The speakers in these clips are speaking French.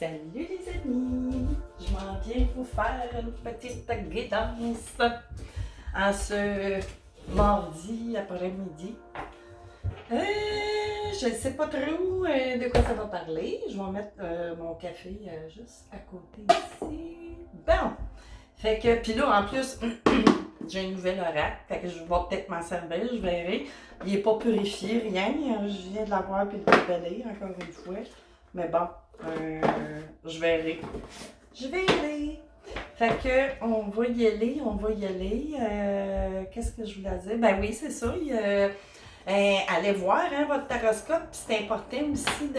Salut les amis! Je m'en viens vous faire une petite guidance en ce mardi après-midi. Je ne sais pas trop de quoi ça va parler. Je vais mettre mon café juste à côté ici. Bon! Fait que, puis là, en plus, j'ai un nouvel oracle. Fait que je vais peut-être m'en servir, je verrai. Il n'est pas purifié, rien. Je viens de l'avoir puis de le déballer, encore une fois. Mais bon, je verrai. Je verrai. Fait que, on va y aller, on va y aller. Qu'est-ce que je voulais dire? Ben oui, c'est ça. Allez voir votre taroscope. C'est important aussi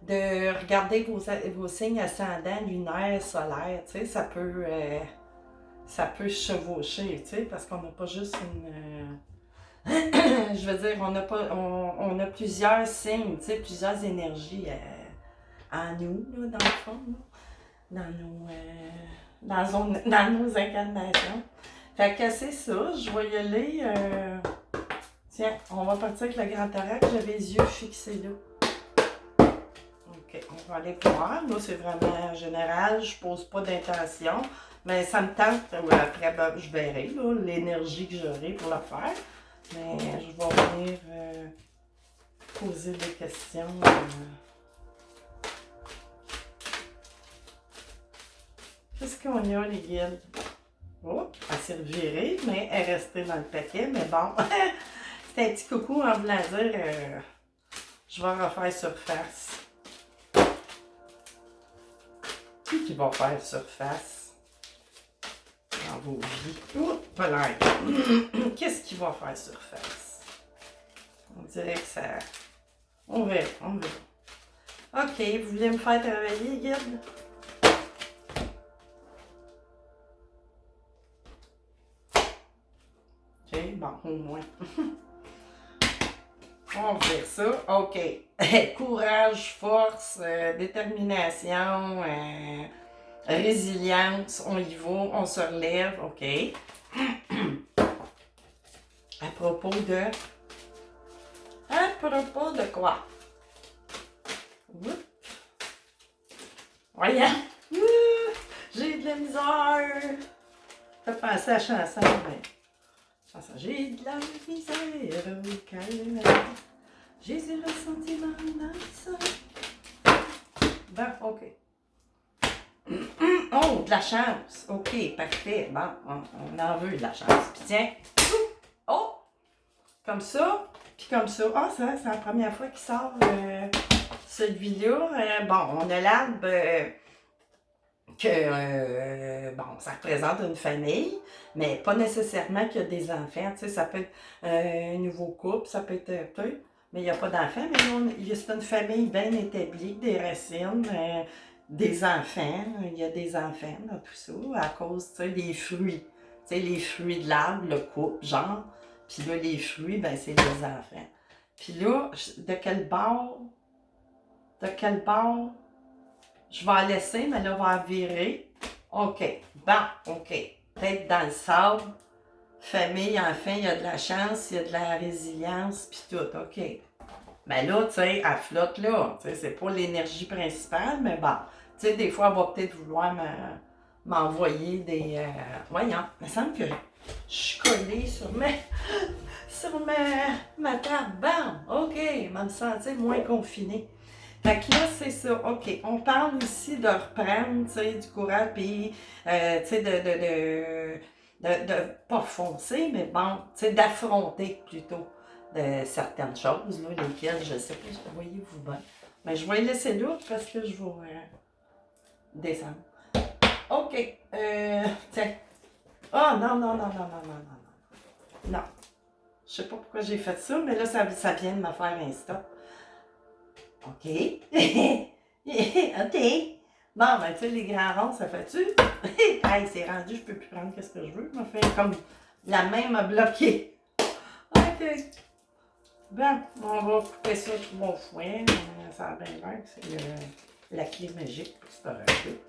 de regarder vos signes ascendants, lunaires, solaires. Tu sais, ça peut chevaucher, tu sais, parce qu'on n'a pas juste une... je veux dire, on a plusieurs signes, tu sais, plusieurs énergies en nous, là, dans le fond, là, dans nos incarnations. Fait que c'est ça, je vais y aller. Tiens, on va partir avec le grand oracle, j'avais les yeux fixés là. Ok, on va aller voir. Là, c'est vraiment général, je pose pas d'intention, mais ça me tente. Après, ben, je verrai l'énergie que j'aurai pour le faire. Mais je vais venir poser des questions. Qu'est-ce qu'on a, les guides? Oh, elle s'est revirée, mais elle est restée dans le paquet. Mais bon, c'est un petit coucou en voulant dire je vais refaire surface. Qui va faire surface dans vos vies? Oh, pas l'air. Qu'est-ce qui va faire surface? On dirait que ça... On verra, on verra. Ok, vous voulez me faire travailler, guide? Ok, bon, au moins. On fait ça. Ok. Courage, force, détermination, résilience. On y va, on se relève. Ok. À propos de... À propos de quoi? Oups. Voyons. J'ai de la misère. Ça fait penser à la chanson, mais... J'ai de la misère au calme. J'ai zéro sentiment dans ça. Bon, ok. Oh, de la chance. Ok, parfait. Bon, on en veut de la chance. Puis tiens. Oh! Comme ça. Puis comme ça. Ah, ça, c'est la première fois qu'il sort celui-là. Bon, on a l'arbre bon, ça représente une famille, mais pas nécessairement qu'il y a des enfants. Tu sais, ça peut être un nouveau couple, ça peut être peu, mais il n'y a pas d'enfants. Mais c'est une famille bien établie, des racines, des enfants. Il y a des enfants dans tout ça, à cause, tu sais, des fruits. Tu sais, les fruits de l'arbre, le couple, genre. Puis là, les fruits, ben, c'est les enfants. Puis là, de quel bord je vais la laisser, mais là, on va virer. OK. Bon, OK. Peut-être dans le sable. Famille, enfin, il y a de la chance, il y a de la résilience, puis tout. OK. Mais là, tu sais, elle flotte là. Tu sais, c'est pas l'énergie principale, mais bon. Tu sais, des fois, elle va peut-être vouloir m'envoyer des... Voyons, il me semble que je suis collée sur ma table. Bon, OK. Je vais me sentir moins confinée. Fait que là, c'est ça. OK. On parle aussi de reprendre, tu sais, du courage, puis, tu sais, de pas foncer, mais bon, tu sais, d'affronter plutôt certaines choses, là, lesquelles, je sais pas, voyez-vous bien. Mais je vais les laisser là parce que je vais descendre. OK. Tiens. Ah, non, non, non, non, non, non, non, non. Non. Je sais pas pourquoi j'ai fait ça, mais là, ça vient de me faire un stop. OK. OK. Bon, ben, tu sais, les grands ronds, ça fait-tu? Hey, c'est rendu, je peux plus prendre ce que je veux. Je me fais comme la main m'a bloqué. OK. Bon, on va couper ça sur mon fouet. Ça a bien l'air que c'est la clé magique pour se arracher.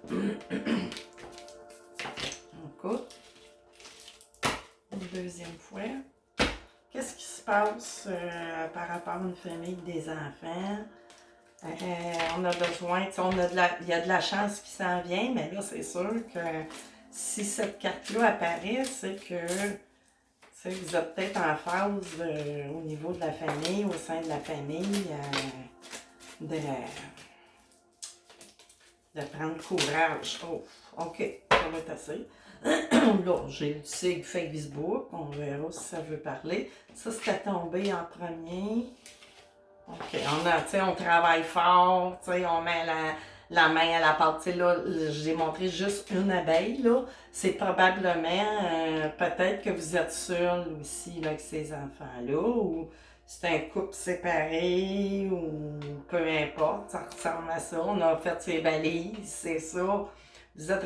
On coupe. Une deuxième fois. Qu'est-ce qui se passe par rapport à une famille, des enfants? On a besoin, il y a de la chance qui s'en vient, mais là, c'est sûr que si cette carte-là apparaît, c'est que vous êtes peut-être en phase au niveau de la famille, au sein de la famille, de prendre courage. Oh, OK, ça va être assez. Là, j'ai le sigle Facebook, on verra si ça veut parler. Ça, c'était tombé en premier. OK, on travaille fort, on met la main à la pâte. Là, j'ai montré juste une abeille, là. C'est probablement, peut-être que vous êtes seul aussi, là, avec ces enfants-là, ou c'est un couple séparé, ou peu importe, ça ressemble à ça. On a fait ses valises, c'est ça. Vous êtes,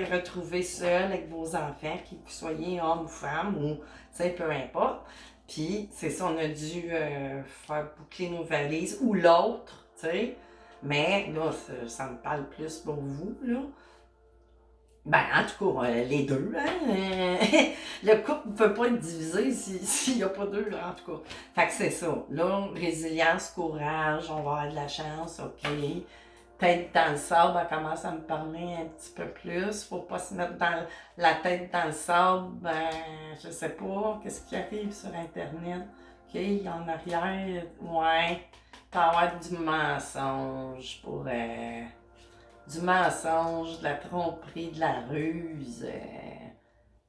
retrouvés seuls avec vos enfants, que vous soyez homme ou femme, ou, peu importe. Puis, c'est ça, on a dû faire boucler nos valises, ou l'autre, tu sais. Mais là, ça me parle plus pour vous, là. Ben, en tout cas, les deux, hein. Le couple ne peut pas être divisé s'il n'y a pas deux, en tout cas. Fait que c'est ça. Là, résilience, courage, on va avoir de la chance, OK. Tête dans le sable, elle commence à me parler un petit peu plus. Faut pas se mettre la tête dans le sable. Ben, je sais pas, qu'est-ce qui arrive sur Internet. OK, en arrière, ouais, peut avoir du mensonge du mensonge, de la tromperie, de la ruse.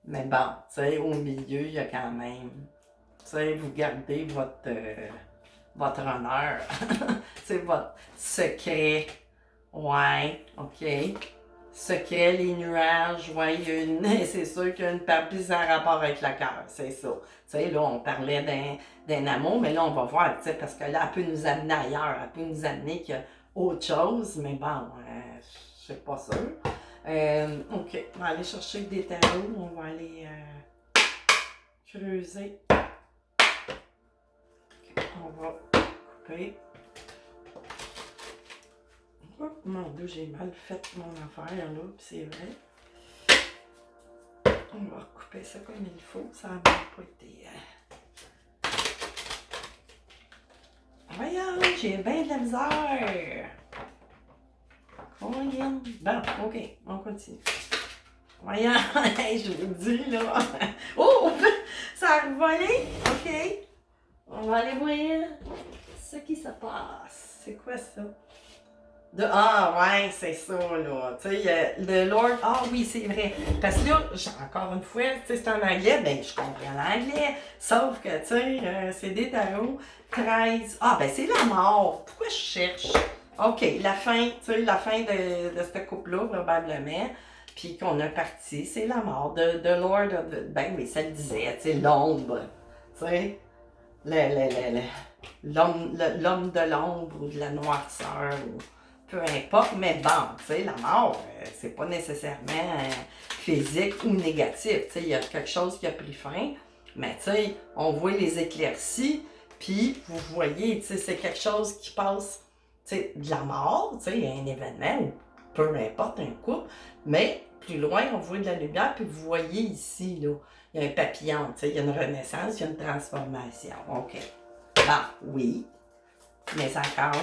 Mais bon, tu sais, au milieu, il y a quand même, tu sais, vous gardez votre honneur. C'est votre secret. Ouais, OK. Secret, les nuages, ouais, c'est sûr qu'il y a une partie en rapport avec le cœur, c'est ça. Tu sais, là, on parlait d'un amour, mais là, on va voir, tu sais, parce que là, elle peut nous amener ailleurs, elle peut nous amener qu'il y a autre chose, mais bon, je suis pas sûre. OK, on va aller chercher des tarots, on va aller creuser. Okay, on va couper. Oh mon Dieu, j'ai mal fait mon affaire là, puis c'est vrai. On va recouper ça comme il faut, ça n'a pas été. Voyons, j'ai bien de la misère. Voyons. Bon, OK, on continue. Voyons, je vous dis là. Oh, ça a revolé. OK. On va aller voir ce qui se passe. C'est quoi ça? Ouais, c'est ça, là. Tu sais, le Lord. Ah oui, c'est vrai. Parce que là, encore une fois, tu sais, c'est en anglais, ben, je comprends l'anglais. Sauf que, tu sais, c'est des tarots. 13. Ah, ben, c'est la mort. Pourquoi je cherche? OK, la fin, tu sais, la fin de ce couple-là, probablement. Puis qu'on a parti, c'est la mort. De Lord of the. Ben oui, ça le disait, tu sais, l'ombre. Tu sais, l'homme de l'ombre ou de la noirceur. Peu importe, mais bon, tu sais, la mort, c'est pas nécessairement physique ou négatif. Tu sais, il y a quelque chose qui a pris fin, mais tu sais, on voit les éclaircies, puis vous voyez, tu sais, c'est quelque chose qui passe, tu sais, de la mort, tu sais, un événement, ou peu importe, un couple, mais plus loin, on voit de la lumière, puis vous voyez ici, là, il y a un papillon, tu sais, il y a une renaissance, il y a une transformation. OK. Bon, oui, mais encore.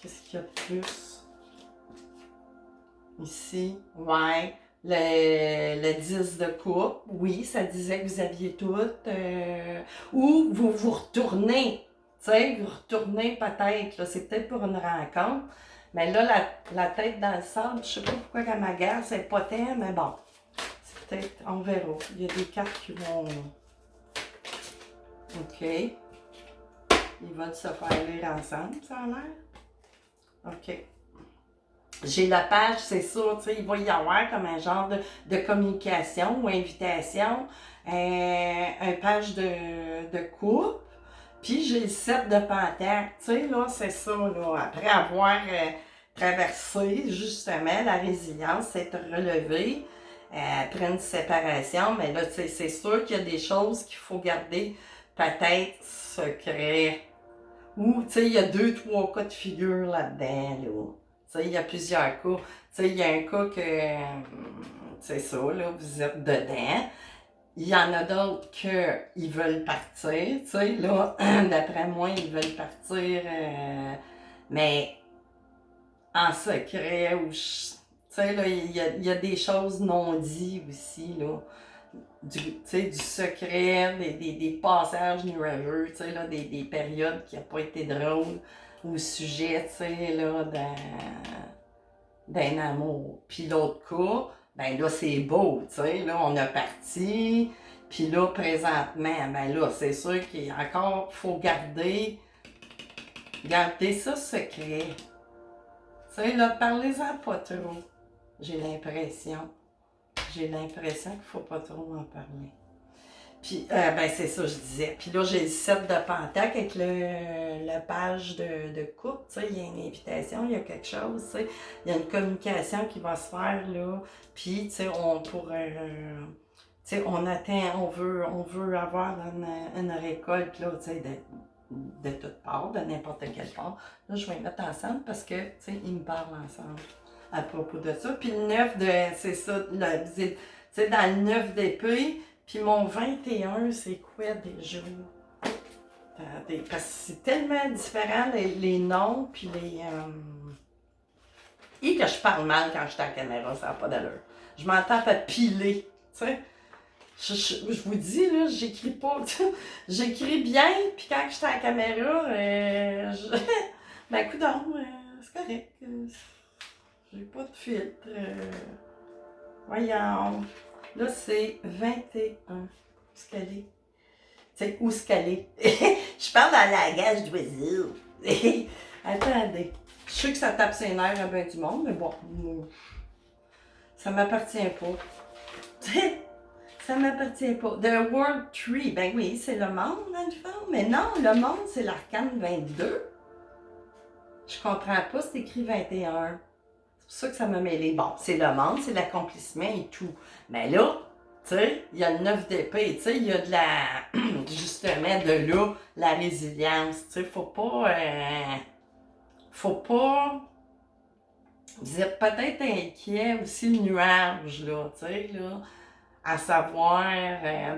Qu'est-ce qu'il y a de plus? Ici, ouais. Le 10 de coupe, oui, ça disait que vous aviez toutes. Ou vous retournez, tu sais, vous retournez peut-être, là, c'est peut-être pour une rencontre. Mais là, la tête dans le sable, je sais pas pourquoi elle m'agace, c'est pas tant, mais bon. C'est peut-être, on verra. Il y a des cartes qui vont. OK. Ils veulent se faire lire ensemble, ça a l'air. OK. J'ai la page, c'est ça, tu sais, il va y avoir comme un genre de communication ou invitation, un page de coupe, puis j'ai le set de panthère, tu sais, là, c'est ça, là, après avoir traversé, justement, la résilience, s'être relevé, après une séparation, mais là, tu sais, c'est sûr qu'il y a des choses qu'il faut garder peut-être secret. Ou, tu sais, il y a 2, 3 cas de figure là-dedans, là. Tu sais, il y a plusieurs cas. Tu sais, il y a un cas que, c'est ça, là, vous êtes dedans. il y en a d'autres qui veulent partir, tu sais, là, d'après moi, ils veulent partir, mais en secret, ou, tu sais, là, il y a des choses non dites aussi, là, tu sais, du secret, des passages nuageux, tu sais, là, des périodes qui n'ont pas été drôles, au sujet, tu sais, là, d'un amour. Puis l'autre cas, ben là, c'est beau, tu sais, là, on a parti, puis là, présentement, ben là, c'est sûr qu'il y a encore, faut garder ça secret. Tu sais, là, parlez-en pas trop, j'ai l'impression. J'ai l'impression qu'il ne faut pas trop en parler. Puis, ben c'est ça, je disais. Puis là, j'ai le set de Pentac avec la page de couple, tu sais, il y a une invitation, il y a quelque chose, tu sais. Il y a une communication qui va se faire, là. Puis, tu sais, tu sais, on veut avoir une récolte, là, tu sais, de toutes parts, de n'importe quelle part. Là, je vais les mettre ensemble parce que, tu sais, ils me parlent ensemble à propos de ça. Puis le 9 c'est ça, tu sais, dans le 9 d'épée, puis mon 21, c'est quoi déjà? Attendez, parce que c'est tellement différent les noms, puis et que je parle mal quand je suis à la caméra, ça n'a pas d'allure. Je m'entends pas piler, tu sais. Je vous dis, là, j'écris pas, j'écris bien, puis quand je suis à la caméra, ben, coudonc, c'est correct. J'ai pas de filtre. Voyons. Là, c'est 21. Où est-ce qu'elle est? C'est où est-ce qu'elle est? Je parle dans le langage d'oiseau. Attendez. Je sais que ça tape ses nerfs à bien du monde, mais bon. Ça m'appartient pas. Ça m'appartient pas. The World Tree. Ben oui, c'est le monde, dans le fond. Mais non, le monde, c'est l'arcane 22. Je comprends pas, c'est écrit 21. C'est pour ça que ça m'a mêlé. Bon, c'est le monde, c'est l'accomplissement et tout. Mais là, tu sais, il y a le 9 d'épée, tu sais, il y a de la, justement, de là, la résilience. Tu sais, faut pas, vous êtes peut-être inquiet aussi, le nuage, là, tu sais, là, à savoir, ben,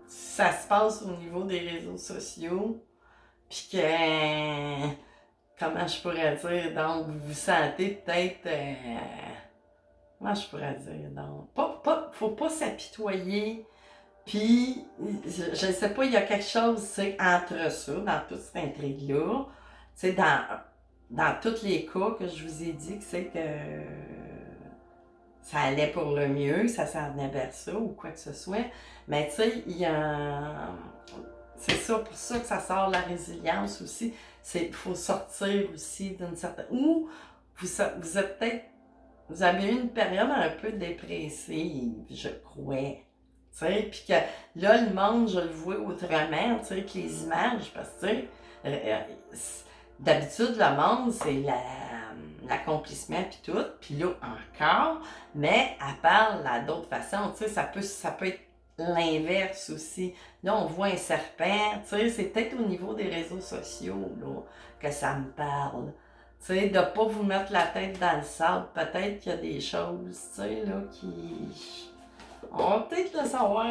ça se passe au niveau des réseaux sociaux, puis que, comment je pourrais dire, donc, vous vous sentez peut-être, comment je pourrais dire, donc, faut pas s'apitoyer, puis, je ne sais pas, il y a quelque chose, tu sais, entre ça, dans toute cette intrigue-là, tu sais, dans tous les cas que je vous ai dit, que c'est que ça allait pour le mieux, ça s'en venait vers ça, ou quoi que ce soit, mais tu sais, il y a... C'est ça, pour ça que ça sort la résilience aussi, il faut sortir aussi d'une certaine... Ou vous êtes peut-être... Vous avez eu une période un peu dépressive, je crois. Tu sais, puis que là, le monde, je le vois autrement, tu sais, que les images, parce que, tu sais, d'habitude, le monde, c'est l'accomplissement puis tout, puis là, encore, mais elle parle d'autres façons, tu sais, ça peut être l'inverse aussi. Là, on voit un serpent, tu sais, c'est peut-être au niveau des réseaux sociaux, là, que ça me parle. Tu sais, de pas vous mettre la tête dans le sable, peut-être qu'il y a des choses, tu sais, là, qui... On va peut-être le savoir.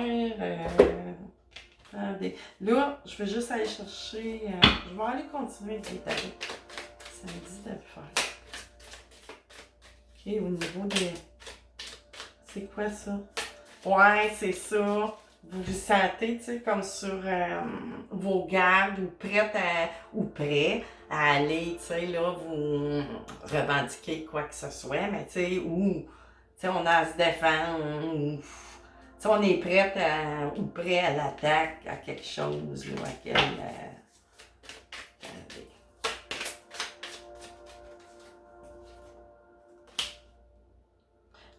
Attendez. Là, je vais juste aller chercher. Je vais aller continuer de l'étaler. Ça me dit de le faire. Ok, au niveau des. C'est quoi ça? Ouais, c'est ça. Vous vous sentez, tu sais, comme sur vos gardes ou prêt à aller, tu sais, là, vous revendiquer quoi que ce soit, mais tu sais, ou, tu sais, on a à se défendre, ou, tu sais, on est prêt à l'attaque, à quelque chose, là, à quel...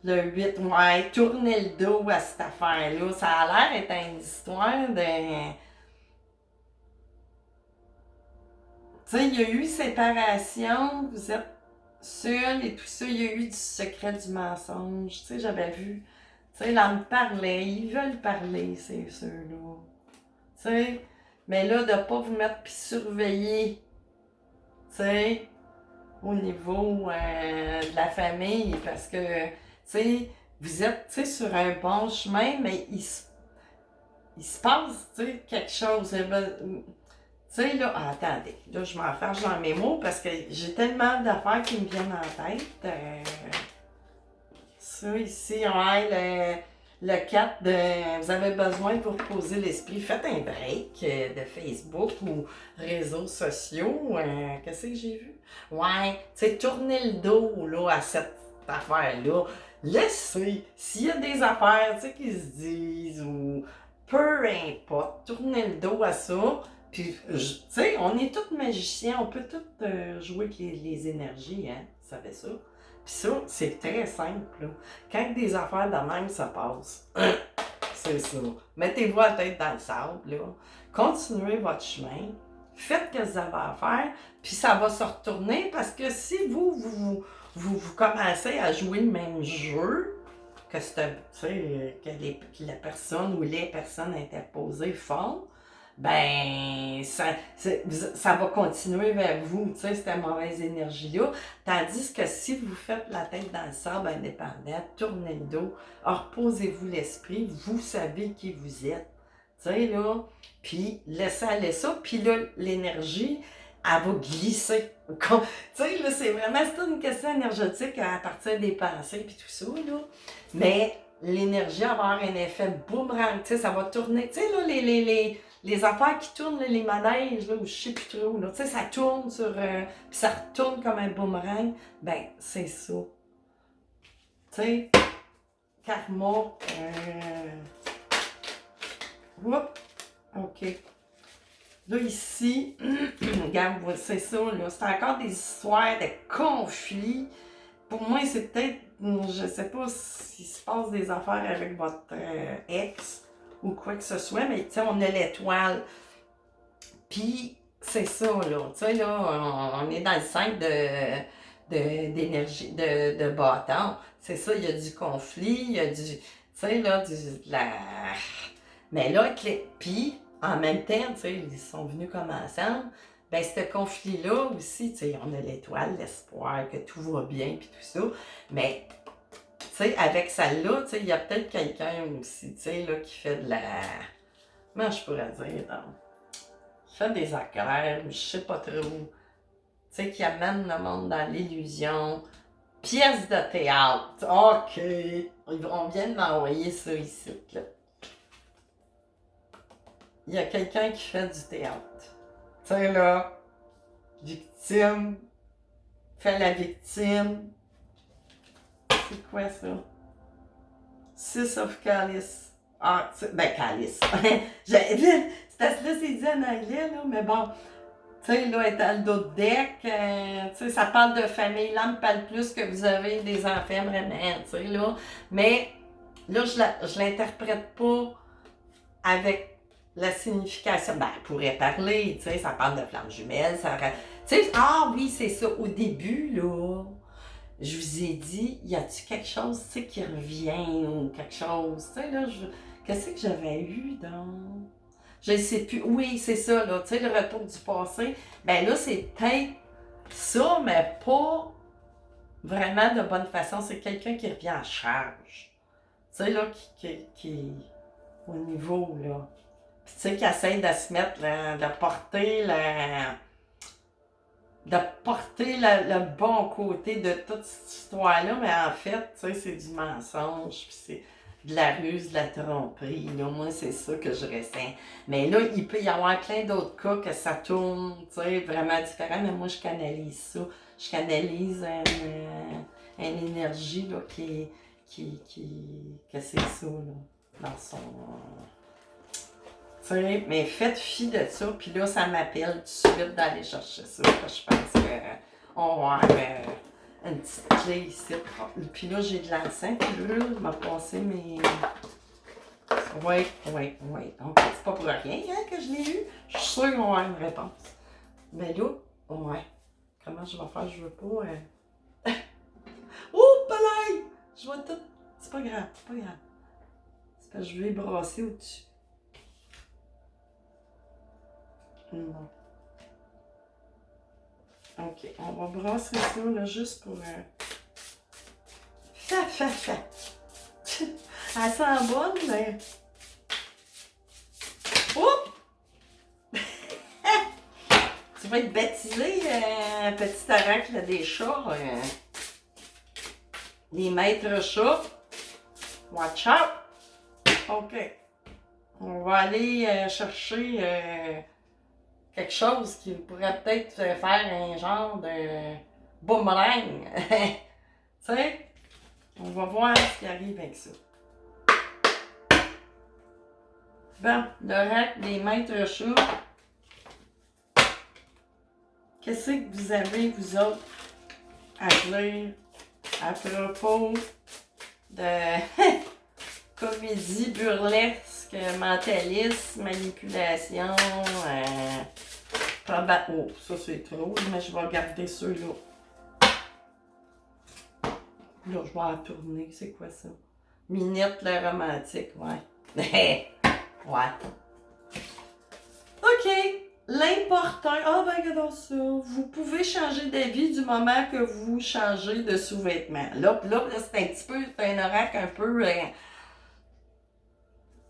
Le 8, ouais, tourner le dos à cette affaire-là. Ça a l'air d'être une histoire de... Tu sais, il y a eu séparation, vous êtes seul et tout ça, il y a eu du secret du mensonge. Tu sais, j'avais vu. Tu sais, là, me parlait, ils veulent parler, c'est ceux-là. Tu sais, mais là, de pas vous mettre puis surveiller, tu sais, au niveau de la famille, parce que, tu sais, vous êtes, tu sais, sur un bon chemin, mais il se passe, tu sais, quelque chose. Tu sais, là, attendez, là, je m'enfarge dans mes mots parce que j'ai tellement d'affaires qui me viennent en tête. Ça, ici, ouais, le 4 de vous avez besoin pour poser l'esprit. Faites un break de Facebook ou réseaux sociaux. Qu'est-ce que j'ai vu? Ouais, tu sais, tournez le dos là, à cette affaire-là. Laissez, s'il y a des affaires tu sais, qui se disent ou peu importe, tournez le dos à ça. Puis, tu sais, on est tous magiciens, on peut tous jouer avec les énergies, hein? Vous savez ça? Puis ça, c'est très simple, là. Quand des affaires de même se passent, c'est ça. Mettez-vous la tête dans le sable, là. Continuez votre chemin. Faites ce que vous avez à faire, puis ça va se retourner parce que si vous commencez à jouer le même jeu que, que la personne ou les personnes interposées font, ben, ça va continuer vers vous, tu sais, cette mauvaise énergie-là. Tandis que si vous faites la tête dans le sable indépendant, tournez le dos, reposez-vous l'esprit, vous savez qui vous êtes, tu sais, là, puis laissez aller ça, puis là, l'énergie, elle va glisser. Tu sais, là, c'est une question énergétique à partir des pensées, puis tout ça, là. Mais l'énergie va avoir un effet boomerang, tu sais, ça va tourner, tu sais, là, les affaires qui tournent, là, les manèges, là, ou je sais plus trop, là, tu sais, ça tourne sur... puis ça retourne comme un boomerang. Ben, c'est ça. Tu sais, karma. Oups, OK. Là, ici, regarde, c'est ça, là. C'est encore des histoires de conflits. Pour moi, c'est peut-être, je sais pas s'il se passe des affaires avec votre ex ou quoi que ce soit, mais tu sais, on a l'étoile. Puis, c'est ça, là. Tu sais, là, on est dans le 5 d'énergie, de bâton. C'est ça, il y a du conflit, il y a du. Tu sais, là, Mais là, puis, en même temps, tu sais, ils sont venus comme ensemble. Ben, ce conflit-là aussi, tu sais, on a l'étoile, l'espoir, que tout va bien, puis tout ça. Mais, tu sais, avec celle-là, tu sais, il y a peut-être quelqu'un aussi, tu sais, là, qui fait de la. Comment je pourrais dire, donc? Fait des accords, je sais pas trop, tu sais, qui amène le monde dans l'illusion. Pièce de théâtre. OK. On vient de m'envoyer ça ici, là. Il y a quelqu'un qui fait du théâtre. Tu sais, là, victime, fait la victime. C'est quoi ça? Six of Calice. Ah, ben, Calice. C'est parce que là, c'est dit en anglais, là, mais bon. Tu sais, là, être dans d'autres deck, tu sais, ça parle de famille. Là, me parle plus que vous avez des enfants, vraiment, tu sais, là. Mais, là, je l'interprète pas avec la signification. Ben, elle pourrait parler, tu sais, ça parle de flammes jumelles, ça... Tu sais, ah oui, c'est ça. Au début, là, je vous ai dit, y a-tu quelque chose, tu sais, qui revient ou quelque chose, tu sais, là, qu'est-ce que j'avais eu dans... Je ne sais plus. Oui, c'est ça, là. Tu sais, le retour du passé. Ben là, c'est peut-être ça, mais pas vraiment de bonne façon. C'est quelqu'un qui revient en charge. Tu sais, là, qui au niveau, là. Puis, tu sais, qui essaie de se mettre, de porter le bon côté de toute cette histoire-là. Mais en fait, tu sais, c'est du mensonge. Puis c'est de la ruse, de la tromperie. Là. Moi, c'est ça que je ressens. Mais là, il peut y avoir plein d'autres cas que ça tourne, tu sais, vraiment différent. Mais moi, je canalise ça. Je canalise une énergie, là, que c'est ça, là, dans son... tu sais, mais faites fi de ça, puis là, ça m'appelle tout de suite d'aller chercher ça. Je pense qu'on va avoir une petite clé ici. Puis là, j'ai de l'encens, puis là, je vais passer mes... Oui. Donc, c'est pas pour rien hein, que je l'ai eu. Je suis sûre qu'on va avoir une réponse. Mais là, ouais. Comment je vais faire? Je veux pas... Oh, palais! Je vois tout. C'est pas grave. C'est parce que je vais brasser au-dessus. Bon. OK, on va brasser ça, là, juste pour... Elle sent bonne, mais... tu vas être baptisé, petit oracle des chats. Les maîtres chats. Watch out! OK. On va aller chercher quelque chose qui pourrait peut-être faire un genre de boomerang. Tu sais? On va voir ce qui arrive avec ça. Bon, l'oracle des maîtres chats. Qu'est-ce que vous avez, vous autres, à dire à propos de comédie burlesque, mentalisme, manipulation, oh, ça c'est trop, mais je vais garder ceux-là. Là, je vais en tourner, c'est quoi ça? Minette la romantique, ouais. Ouais. OK. L'important, ben regardons ça. Vous pouvez changer d'avis du moment que vous changez de sous-vêtements. Là, c'est un petit peu, c'est un oracle un peu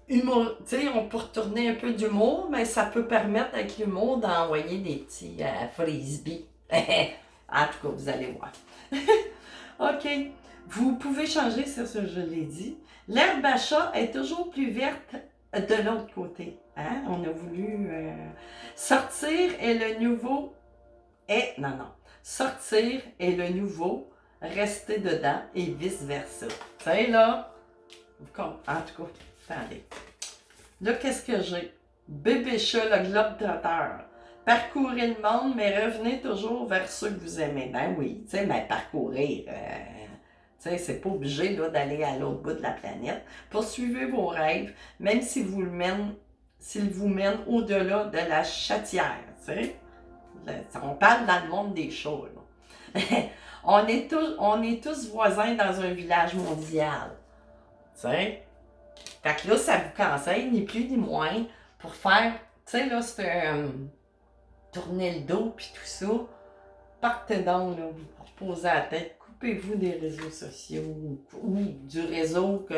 humour. Tu sais, on peut retourner un peu d'humour, mais ça peut permettre avec l'humour d'envoyer des petits frisbees. En tout cas, vous allez voir. OK. Vous pouvez changer, c'est ça, je l'ai dit. L'herbe à chat est toujours plus verte de l'autre côté. Hein? On a voulu sortir et le nouveau est... Non. Sortir et le nouveau, rester dedans et vice-versa. Tu sais, là, en tout cas, attendez. Là, qu'est-ce que j'ai? Bébé chat, le globe trotteur. Parcourez le monde, mais revenez toujours vers ceux que vous aimez. Ben oui, tu sais, mais parcourir... Tu sais, c'est pas obligé d'aller à l'autre bout de la planète. Poursuivez vos rêves, même s'ils vous mènent au-delà de la chatière. Tu sais. On parle dans le monde des chats. on est tous voisins dans un village mondial. Tu sais. Fait que là, ça vous conseille, ni plus ni moins, pour faire, tu sais, là, c'est tourner le dos puis tout ça. Partez donc, là, vous reposez la tête. Coupez-vous des réseaux sociaux ou du réseau qu'il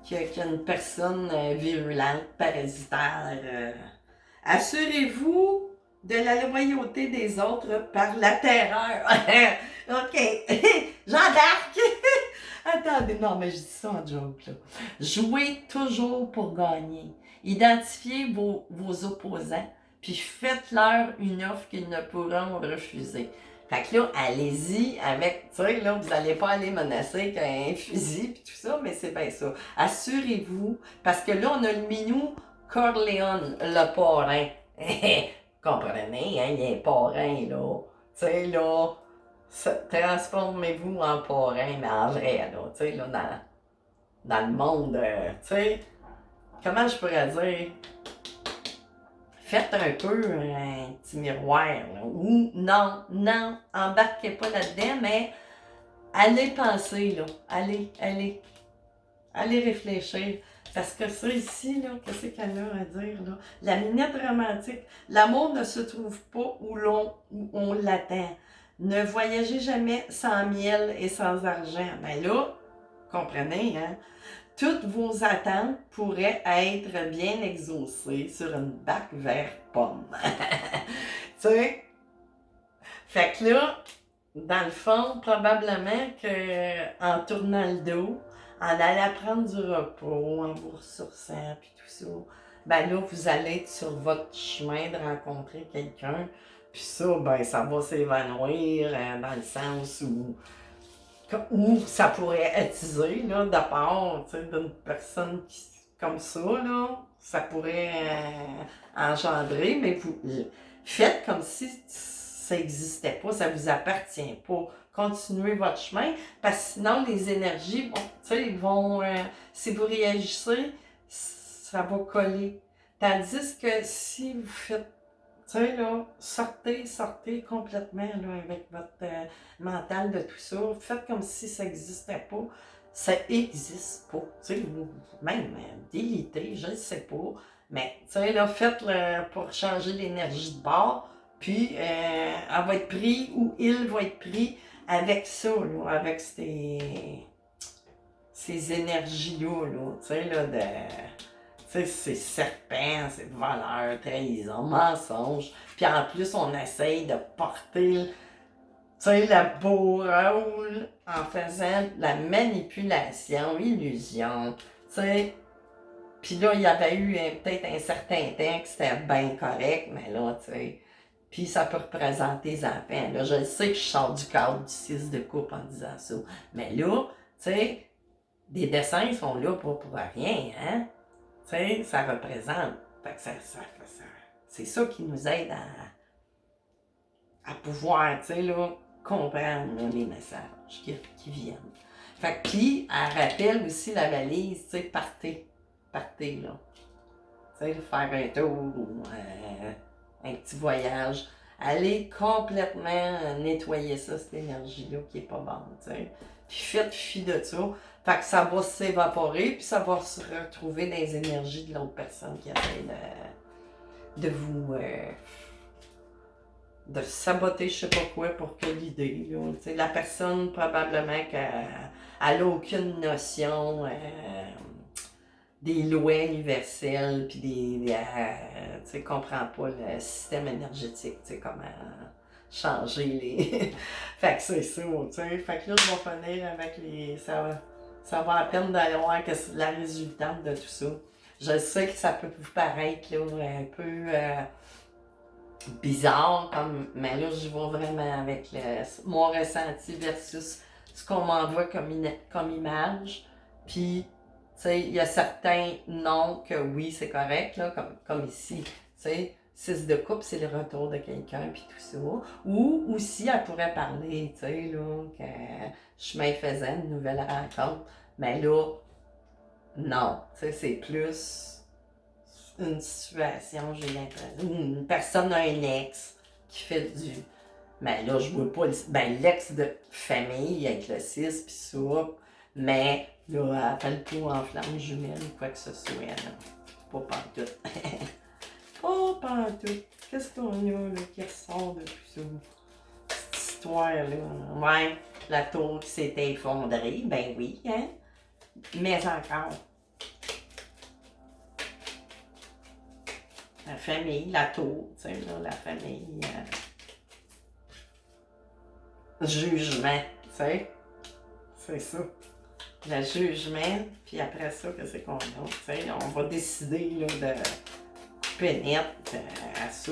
y a une personne virulente, parasitaire. Assurez-vous de la loyauté des autres par la terreur. OK. Jeanne d'Arc. Attendez, non, mais je dis ça en joke, là. Jouez toujours pour gagner. Identifiez vos opposants, puis faites-leur une offre qu'ils ne pourront refuser. Fait que là, allez-y avec, tu sais, là, vous n'allez pas aller menacer avec un fusil pis tout ça, mais c'est bien ça. Assurez-vous, parce que là, on a le minou Corleone, le parrain. Comprenez, hein, il y a un parrain, là. Tu sais, là, transformez-vous en parrain, mais en vrai, là, tu sais, là, dans le monde, tu sais, comment je pourrais dire? Faites un peu un petit miroir, là. Ou non, embarquez pas là-dedans, mais allez penser, là. Allez réfléchir. Parce que ça ici, là, qu'est-ce qu'elle a à dire, là? La minette romantique. L'amour ne se trouve pas où on l'attend. Ne voyagez jamais sans miel et sans argent. Mais là, comprenez, hein? Toutes vos attentes pourraient être bien exaucées sur une bac vert pomme. Tu sais? Fait que là, dans le fond, probablement qu'en tournant le dos, en allant prendre du repos, en vous ressourçant, puis tout ça, ben là, vous allez être sur votre chemin de rencontrer quelqu'un, puis ça, ben ça va s'évanouir dans le sens où ça pourrait attiser, là, de part, tu sais, d'une personne comme ça, là, ça pourrait engendrer, mais vous faites comme si ça n'existait pas, ça ne vous appartient pas. Continuez votre chemin, parce que sinon, les énergies, si vous réagissez, ça va coller. Tandis que si vous faites, tu sais, là, sortez complètement, là, avec votre mental de tout ça. Faites comme si ça n'existait pas. Ça n'existe pas. Tu sais, même délitez, je ne sais pas. Mais, tu sais, là, faites-le pour changer l'énergie de bord. Puis, elle va être prise ou il va être pris avec ça, là, avec ces énergies-là, là, tu sais, là, sais, c'est serpent, c'est voleur, trahison, mensonge. Puis en plus, on essaye de porter, tu sais, le beau rôle en faisant de la manipulation, illusion, tu sais. Puis là, il y avait eu peut-être un certain temps que c'était bien correct, mais là, tu sais. Puis ça peut représenter les enfants. Là, je sais que je sors du cadre du 6 de coupe en disant ça. Mais là, tu sais, des dessins sont là pas pour rien, hein? Tu sais, ça représente. Fait que c'est ça qui nous aide à pouvoir, tu sais, là, comprendre là, les messages qui viennent. Fait que, puis, elle rappelle aussi la valise, tu sais, partez. Partez, là. Tu sais, faire un tour ou un petit voyage. Allez complètement nettoyer ça, cette énergie-là qui est pas bonne, tu sais. Puis faites fi de ça. Fait que ça va s'évaporer, puis ça va se retrouver dans les énergies de l'autre personne qui essaie de vous... de saboter je sais pas quoi pour que l'idée, là. Tu sais, la personne, probablement qu'elle n'a aucune notion... des lois universelles, puis tu sais, comprend pas le système énergétique, tu sais, comment changer les... fait que c'est ça, tu sais. Fait que là, je vais finir avec les... Ça va à peine d'aller voir que c'est la résultante de tout ça. Je sais que ça peut vous paraître, là, un peu bizarre, mais là, je vais vraiment avec mon ressenti versus ce qu'on m'envoie comme image, puis... Tu sais, il y a certains noms que oui, c'est correct, là, comme ici. Tu sais, 6 de coupe, c'est le retour de quelqu'un, puis tout ça. Ou aussi, elle pourrait parler, tu sais, là, que chemin faisant, une nouvelle rencontre. Mais là, non. Tu sais, c'est plus une situation, j'ai l'impression. Une personne a un ex qui fait du... Mais là, je veux pas... Ben, l'ex de famille avec le 6, puis ça. Mais... là, elle fait le coup en flamme jumelle ou quoi que ce soit. Non. Pas pantoute. Pas pantoute. Qu'est-ce qu'on a là, qui ressort de tout ça? Cette histoire-là. Ouais, la tour qui s'est effondrée. Ben oui, hein? Mais encore. La famille, la tour, tu sais, là, la famille. Jugement, tu sais. C'est ça. Le jugement, puis après ça, qu'est-ce qu'on a? T'sais, on va décider là, de couper net à ça.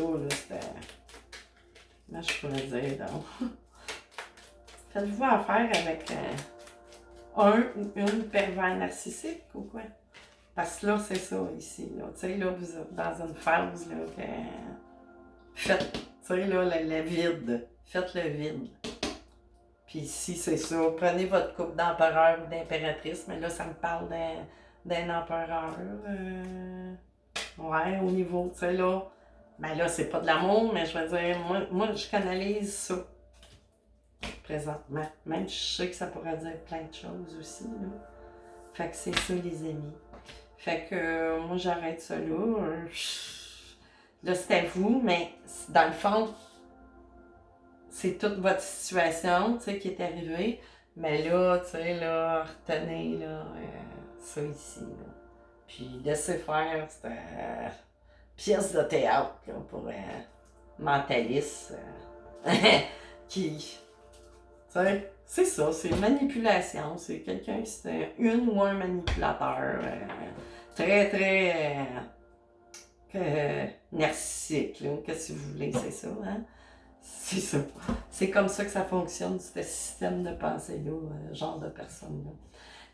Là, je pourrais dire, donc. Faites-vous affaire avec un ou une pervers narcissique ou quoi? Parce que là, c'est ça ici. Là, là, vous êtes dans une phase là, que faites, là, le vide. Faites le vide. Puis ici, c'est ça. Prenez votre coupe d'empereur ou d'impératrice, mais là, ça me parle d'un empereur. Ouais, au niveau, tu sais, là. Ben là, c'est pas de l'amour, mais je veux dire, moi, je canalise ça. Présentement. Même je sais que ça pourrait dire plein de choses aussi, là. Fait que c'est ça, les amis. Fait que moi, j'arrête ça là. Là, c'est à vous, mais dans le fond, c'est toute votre situation, tu sais, qui est arrivée. Mais là, tu sais, là, retenez, là, ça ici, là. Puis laissez faire cette pièce de théâtre, là, pour mentaliste qui... Tu sais, c'est ça, c'est manipulation. C'est quelqu'un qui c'est une ou un manipulateur très, très narcissique, là. Qu'est-ce que vous voulez, c'est ça, hein? C'est ça. C'est comme ça que ça fonctionne, ce système de pensée-là, genre de personne-là.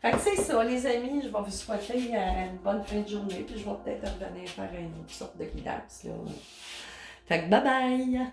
Fait que c'est ça, les amis. Je vais vous souhaiter une bonne fin de journée, puis je vais peut-être revenir faire une autre sorte de guidance, là. Fait que bye bye!